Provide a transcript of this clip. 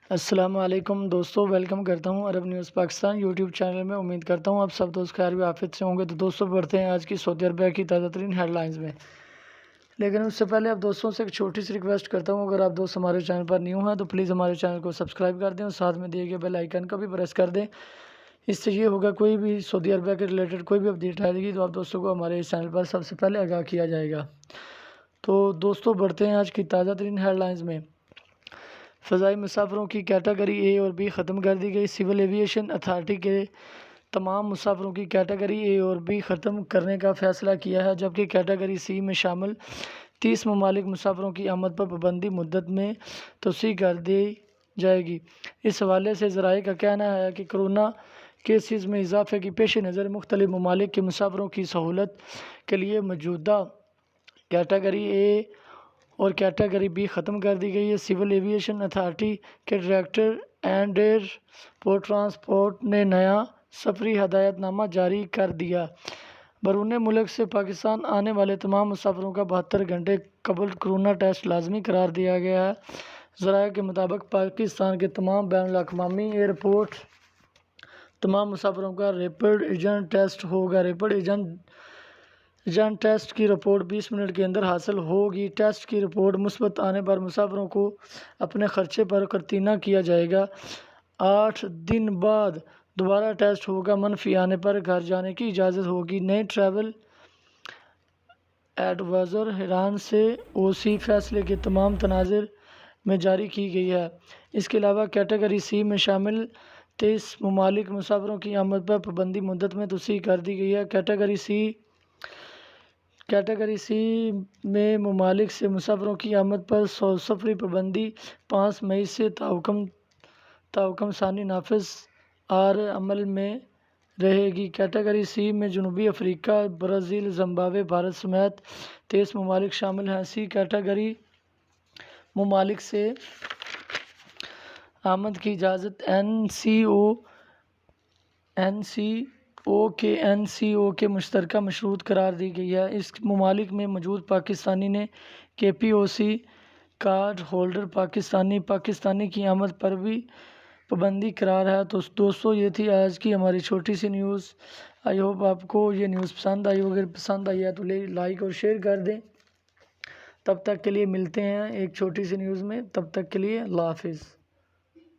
السلام علیکم دوستو، ویلکم کرتا ہوں عرب نیوز پاکستان یوٹیوب چینل میں۔ امید کرتا ہوں آپ سب دوست خیر و عافیت سے ہوں گے۔ تو دوستو بڑھتے ہیں آج کی سعودی عربیہ کی تازہ ترین ہیڈ لائنز میں، لیکن اس سے پہلے آپ دوستوں سے ایک چھوٹی سی ریکویسٹ کرتا ہوں، اگر آپ دوست ہمارے چینل پر نیو ہیں تو پلیز ہمارے چینل کو سبسکرائب کر دیں اور ساتھ میں دیے گئے بیل آئیکن کا بھی پریس کر دیں۔ اس سے یہ ہوگا کوئی بھی سعودی عربیہ کے ریلیٹڈ کوئی بھی اپڈیٹ آئے گی تو آپ دوستوں کو ہمارے اس چینل پر سب سے پہلے آگاہ کیا جائے گا۔ تو دوستو بڑھتے ہیں آج کی تازہ ترین ہیڈ لائنز میں۔ فضائی مسافروں کی کیٹیگری اے اور بی ختم کر دی گئی۔ سول ایویشن اتھارٹی کے تمام مسافروں کی کیٹیگری اے اور بی ختم کرنے کا فیصلہ کیا ہے، جبکہ کیٹیگری سی میں شامل 30 ممالک مسافروں کی آمد پر پابندی مدت میں توسیع کر دی جائے گی۔ اس حوالے سے ذرائع کا کہنا ہے کہ کورونا کیسز میں اضافے کے پیش نظر مختلف ممالک کے مسافروں کی سہولت کے لیے موجودہ کیٹیگری اے اور کیٹیگری بی ختم کر دی گئی ہے۔ سول ایویشن اتھارٹی کے ڈائریکٹر اینڈ ایئرپورٹ ٹرانسپورٹ نے نیا سفری ہدایت نامہ جاری کر دیا۔ بیرون ملک سے پاکستان آنے والے تمام مسافروں کا 72 گھنٹے قبل کورونا ٹیسٹ لازمی قرار دیا گیا ہے۔ ذرائع کے مطابق پاکستان کے تمام بین الاقوامی ایئرپورٹ تمام مسافروں کا ریپڈ اینٹیجن ٹیسٹ ہوگا۔ ریپڈ اینٹیجن ٹیسٹ کی رپورٹ 20 منٹ کے اندر حاصل ہوگی۔ ٹیسٹ کی رپورٹ مثبت آنے پر مسافروں کو اپنے خرچے پر قرنطینہ کیا جائے گا۔ 8 دن بعد دوبارہ ٹیسٹ ہوگا۔ منفی آنے پر گھر جانے کی اجازت ہوگی۔ نئے ٹریول ایڈوائزر ایران سے او.سی فیصلے کے تمام تناظر میں جاری کی گئی ہے۔ اس کے علاوہ کیٹیگری سی میں شامل 23 ممالک مسافروں کی آمد پر پابندی مدت میں توسیع کر دی گئی ہے۔ کیٹیگری سی میں ممالک سے مسافروں کی آمد پر سفری پابندی 5 مئی سے تاحکم ثانی نافذ عمل میں رہے گی۔ کیٹیگری سی میں جنوبی افریقہ، برازیل، زمبابوے، بھارت سمیت 23 ممالک شامل ہیں۔ سی کیٹیگری ممالک سے آمد کی اجازت این سی او کے مشترکہ مشروط قرار دی گئی ہے۔ اس ممالک میں موجود پاکستانی نے کے.پی.او.سی کارڈ ہولڈر پاکستانی کی آمد پر بھی پابندی قرار ہے۔ تو دوستو یہ تھی آج کی ہماری چھوٹی سی نیوز۔ آئی ہوپ آپ کو یہ نیوز پسند آئی، اگر پسند آئی ہے تو لائک اور شیئر کر دیں۔ تب تک کے لیے ملتے ہیں ایک چھوٹی سی نیوز میں، تب تک کے لیے اللہ حافظ۔